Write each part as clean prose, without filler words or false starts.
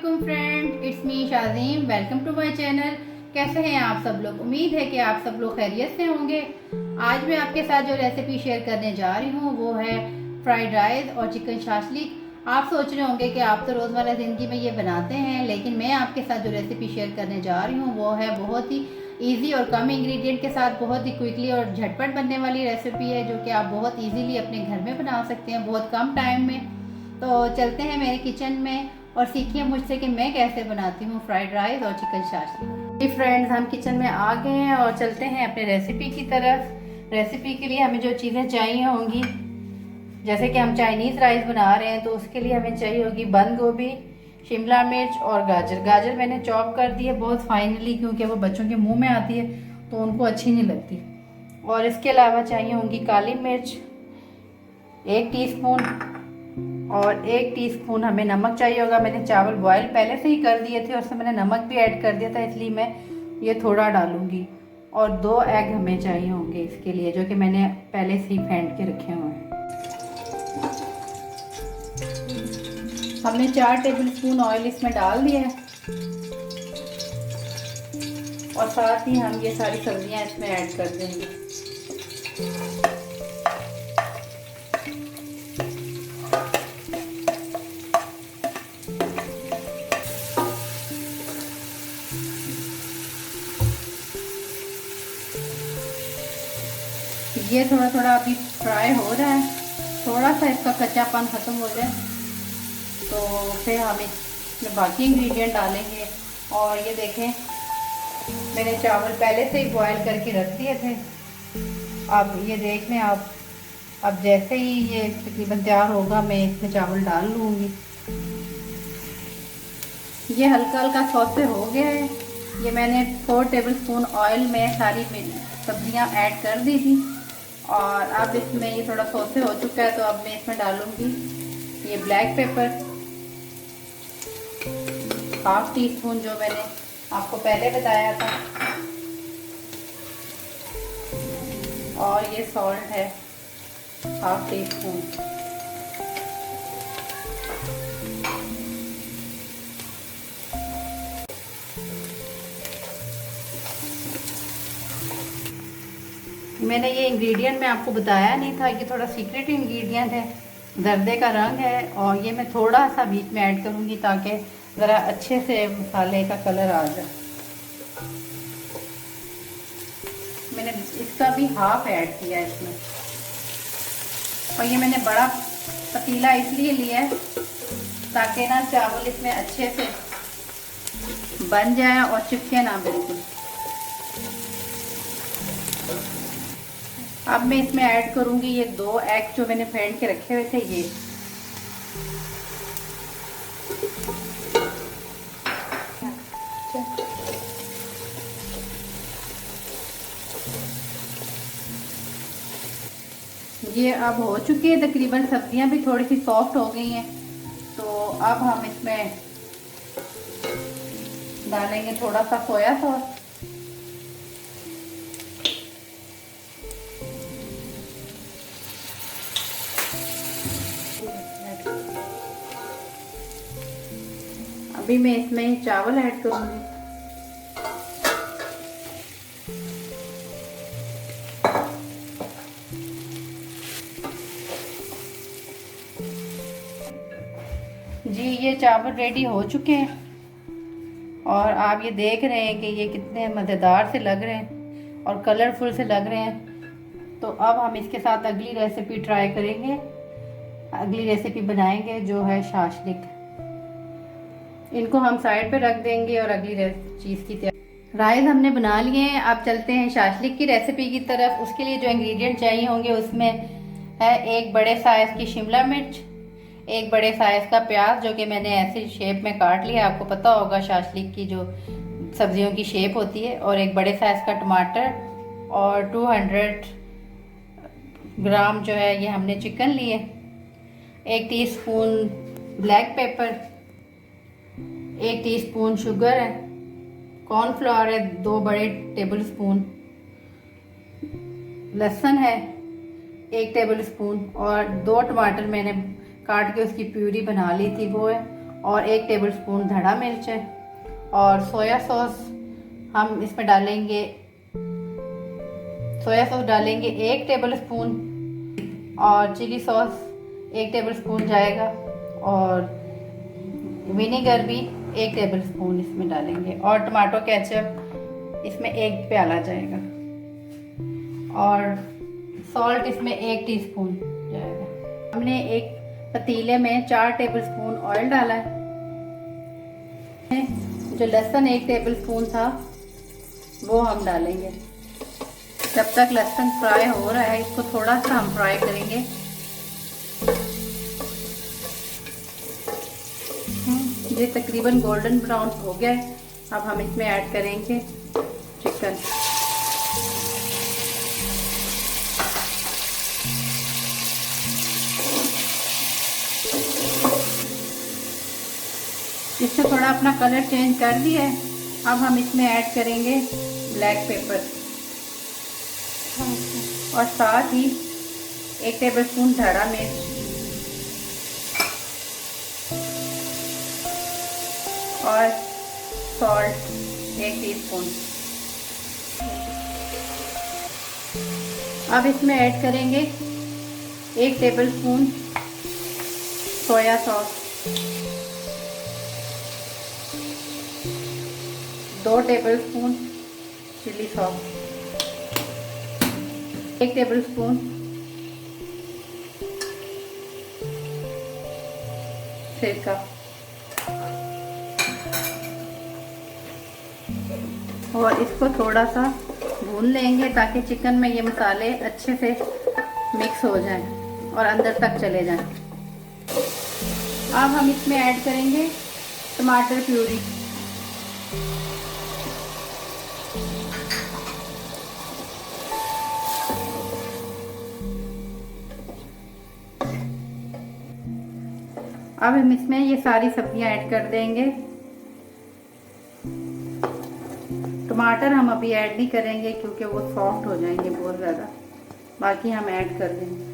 वालेकुम friend, it's me Shazeem. Welcome to my channel. कैसे हैं आप सब लोग? उम्मीद है कि आप सब लोग खैरियत से होंगे। आज मैं आपके साथ जो रेसिपी शेयर करने जा रही हूँ वो है फ्राइड राइस और चिकन शाशलिक। आप सोच रहे होंगे कि आप तो रोज़मर्रा ज़िंदगी में ये बनाते हैं, लेकिन मैं आपके साथ जो रेसिपी शेयर करने जा रही हूँ वो है बहुत ही ईजी और कम इंग्रेडिएंट के साथ बहुत ही क्विकली और झटपट बनने वाली रेसिपी है, जो कि आप बहुत ईजीली अपने घर में बना सकते हैं बहुत कम टाइम में। तो चलते हैं मेरे किचन में और सीखिए मुझसे कि मैं कैसे बनाती हूँ फ्राइड राइस और चिकन शाशलिक। फ्रेंड्स, हम किचन में आ गए हैं और चलते हैं अपने रेसिपी की तरफ। रेसिपी के लिए हमें जो चीज़ें चाहिए होंगी, जैसे कि हम चाइनीज़ राइस बना रहे हैं तो उसके लिए हमें चाहिए होगी बंद गोभी, शिमला मिर्च और गाजर। गाजर मैंने चॉप कर दी है बहुत फाइनली, क्योंकि वो बच्चों के मुंह में आती है तो उनको अच्छी नहीं लगती। और इसके अलावा चाहिए होंगी काली मिर्च 1 टीस्पून और 1 टीस्पून हमें नमक चाहिए होगा। मैंने चावल बॉयल पहले से ही कर दिए थे और उसमें मैंने नमक भी ऐड कर दिया था, इसलिए मैं ये थोड़ा डालूंगी। और 2 एग हमें चाहिए होंगे इसके लिए, जो कि मैंने पहले से ही फेंट के रखे हुए हैं। हमने 4 टेबलस्पून ऑयल इसमें डाल दिया है और साथ ही हम ये सारी सब्जियां इसमें ऐड कर देंगे। ये थोड़ा थोड़ा अभी फ्राई हो रहा है, थोड़ा सा इसका कच्चापन ख़त्म हो जाए तो फिर हम इसमें बाकी इंग्रेडिएंट डालेंगे। और ये देखें, मैंने चावल पहले से ही बॉयल करके रख दिए थे। अब ये देख लें आप, अब जैसे ही ये तकरीबन तैयार होगा मैं इसमें चावल डाल लूँगी। ये हल्का हल्का सौते हो गया है। ये मैंने 4 टेबलस्पून ऑयल में सारी सब्जियां ऐड कर दी थी और अब इसमें ये थोड़ा सौते हो चुका है तो अब मैं इसमें डालूंगी ये ब्लैक पेपर 1/2 टीस्पून, जो मैंने आपको पहले बताया था। और ये सॉल्ट है 1/2 टीस्पून। मैंने ये इंग्रेडिएंट मैं आपको बताया नहीं था, ये थोड़ा सीक्रेट इंग्रेडिएंट है, जर्दे का रंग है। और ये मैं थोड़ा सा बीच में ऐड करूँगी ताकि ज़रा अच्छे से मसाले का कलर आ जाए। मैंने इसका भी हाफ ऐड किया है इसमें। और ये मैंने बड़ा पतीला इसलिए लिया है ताकि ना चावल इसमें अच्छे से बन जाए और चिपके ना बिल्कुल। अब मैं इसमें ऐड करूंगी ये 2 एग जो मैंने फेंट के रखे हुए थे। ये अब हो चुकी है तकरीबन, सब्जियां भी थोड़ी सी सॉफ्ट हो गई हैं। तो अब हम इसमें डालेंगे थोड़ा सा सोया सॉस। अभी मैं इसमें चावल ऐड करूंगी। जी, ये चावल रेडी हो चुके हैं और आप ये देख रहे हैं कि ये कितने मज़ेदार से लग रहे हैं और कलरफुल से लग रहे हैं। तो अब हम इसके साथ अगली रेसिपी ट्राई करेंगे, अगली रेसिपी बनाएंगे जो है शाशलिक। इनको हम साइड पे रख देंगे और अगली चीज़ की तैयारी। राइस हमने बना लिए हैं, अब चलते हैं शाशलिक की रेसिपी की तरफ। उसके लिए जो इंग्रेडिएंट चाहिए होंगे उसमें है 1 बड़े साइज़ की शिमला मिर्च, 1 बड़े साइज़ का प्याज जो कि मैंने ऐसे शेप में काट लिया, आपको पता होगा शाशलिक की जो सब्जियों की शेप होती है। और 1 बड़े साइज़ का टमाटर और 200 ग्राम जो है ये हमने चिकन लिए, 1 teaspoon black pepper, 1 teaspoon sugar है, कॉर्नफ्लोर है 2 बड़े टेबल स्पून, लहसुन है 1 टेबल स्पून और 2 टमाटर मैंने काट के उसकी प्यूरी बना ली थी वो है। और 1 टेबलस्पून धड़ा मिर्च है। और सोया सॉस हम इसमें डालेंगे, सोया सॉस डालेंगे 1 टेबलस्पून और चिली सॉस 1 टेबलस्पून जाएगा और विनेगर भी 1 टेबलस्पून इसमें डालेंगे और टमाटो केचप इसमें 1 प्याला जाएगा और सॉल्ट इसमें 1 टीस्पून जाएगा। हमने एक पतीले में 4 टेबलस्पून ऑयल डाला है। जो लहसुन 1 टेबलस्पून था वो हम डालेंगे। जब तक लहसुन फ्राई हो रहा है इसको थोड़ा सा हम फ्राई करेंगे। ये तकरीबन गोल्डन ब्राउन हो गया है। अब हम इसमें ऐड करेंगे चिकन। इससे थोड़ा अपना कलर चेंज कर दिया है। अब हम इसमें ऐड करेंगे ब्लैक पेपर और साथ ही 1 टेबलस्पून धड़ा मिर्च और सॉल्ट 1 टीस्पून। अब इसमें ऐड करेंगे 1 tablespoon soya sauce, 2 tablespoon chilli sauce, 1 tablespoon सिरका और इसको थोड़ा सा भून लेंगे ताकि चिकन में ये मसाले अच्छे से मिक्स हो जाएं और अंदर तक चले जाएं। अब हम इसमें ऐड करेंगे टमाटर प्यूरी। अब हम इसमें ये सारी सब्जियां ऐड कर देंगे। टमाटर हम अभी ऐड नहीं करेंगे क्योंकि वो सॉफ्ट हो जाएंगे बहुत ज़्यादा, बाकी हम ऐड कर देंगे।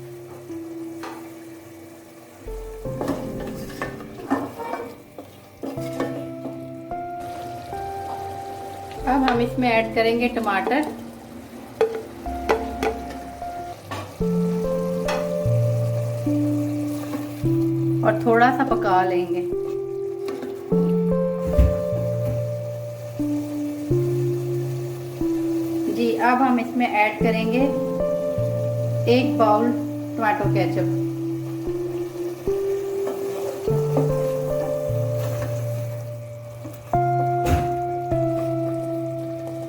अब हम इसमें ऐड करेंगे टमाटर और थोड़ा सा पका लेंगे। जी अब हम इसमें ऐड करेंगे 1 बाउल टमाटो केचप।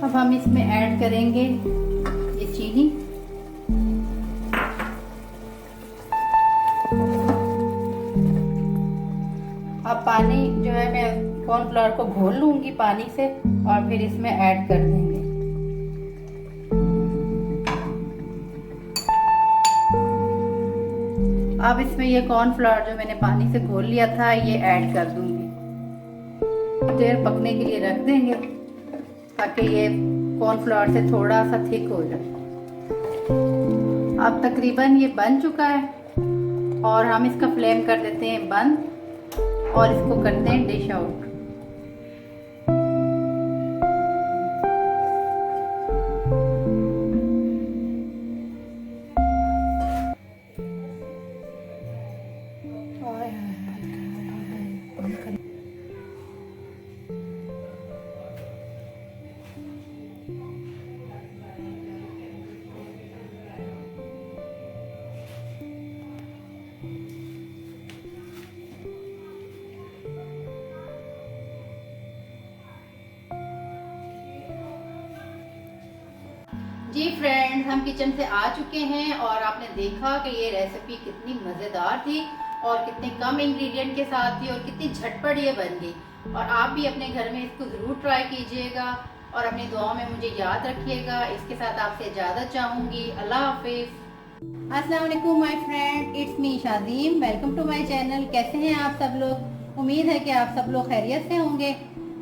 अब हम इसमें ऐड करेंगे ये चीनी अब पानी जो है मैं कॉर्नफ्लावर को घोल लूंगी पानी से और फिर इसमें ऐड कर देंगे। अब इसमें ये कॉर्नफ्लावर जो मैंने पानी से घोल लिया था ये ऐड कर दूंगी। देर पकने के लिए रख देंगे ताकि ये कॉर्नफ्लावर से थोड़ा सा थिक हो जाए। अब तकरीबन ये बन चुका है और हम इसका फ्लेम कर देते हैं बंद और इसको करते हैं डिश आउट। जी फ्रेंड्स, हम किचन से आ चुके हैं और आपने देखा कि ये रेसिपी कितनी मज़ेदार थी और कितने कम इंग्रेडिएंट के साथ थी और कितनी झटपट ये बन गई। और आप भी अपने घर में इसको ज़रूर ट्राई कीजिएगा और अपनी दुआओं में मुझे याद रखिएगा। इसके साथ आपसे इजाज़त चाहूँगी। अल्लाह हाफिज़। अस्सलाम वालेकुम my friend, it's me Shadeem. Welcome to my channel. कैसे हैं आप सब लोग? उम्मीद है कि आप सब लोग खैरियत से होंगे।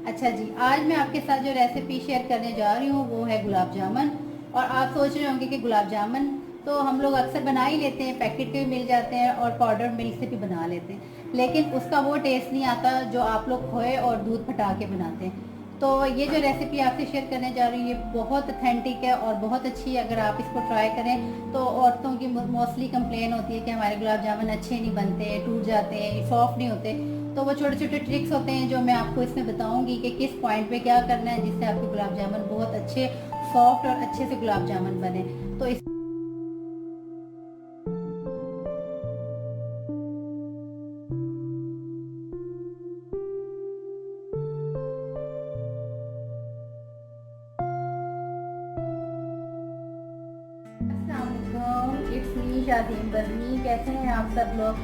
अच्छा जी, आज मैं आपके साथ जो रेसिपी शेयर करने जा रही हूँ वो है गुलाब जामुन। और आप सोच रहे होंगे कि गुलाब जामुन तो हम लोग अक्सर बना ही लेते हैं, पैकेट के भी मिल जाते हैं और पाउडर मिल्क से भी बना लेते हैं। लेकिन उसका वो टेस्ट नहीं आता जो आप लोग खोए और दूध फटा के बनाते हैं। तो ये जो रेसिपी आपसे शेयर करने जा रही हूँ ये बहुत ऑथेंटिक है और बहुत अच्छी है। अगर आप इसको ट्राई करें तो औरतों की मोस्टली कंप्लेन होती है कि हमारे गुलाब जामुन अच्छे नहीं बनते, टूट जाते हैं, सॉफ्ट नहीं होते। तो वो छोटे छोटे ट्रिक्स होते हैं जो मैं आपको इसमें बताऊंगी कि किस पॉइंट पे क्या करना है जिससे आपके गुलाब जामुन बहुत अच्छे सॉफ्ट और अच्छे से गुलाब जामुन बने। तो इस इट्स मी शादीम बजमी, कैसे हैं आप सब लोग?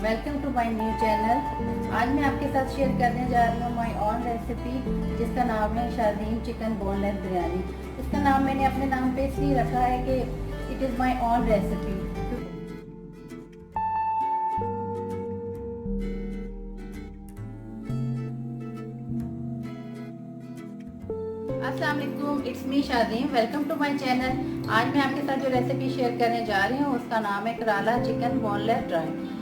Welcome to my new channel. आज मैं आपके साथ शेयर करने जा रही हूँ माय ओन रेसिपी जिसका नाम है शादीम चिकन बोनलेस बिरयानी। इसका नाम मैंने अपने नाम पे इसलिए रखा है कि it is my own recipe. अस्सलाम वालेकुम, it's me Shadeem, welcome to my channel. आज मैं आपके साथ जो रेसिपी शेयर करने जा रही हूँ उसका नाम है कराला चिकन बोनलेस ड्राई।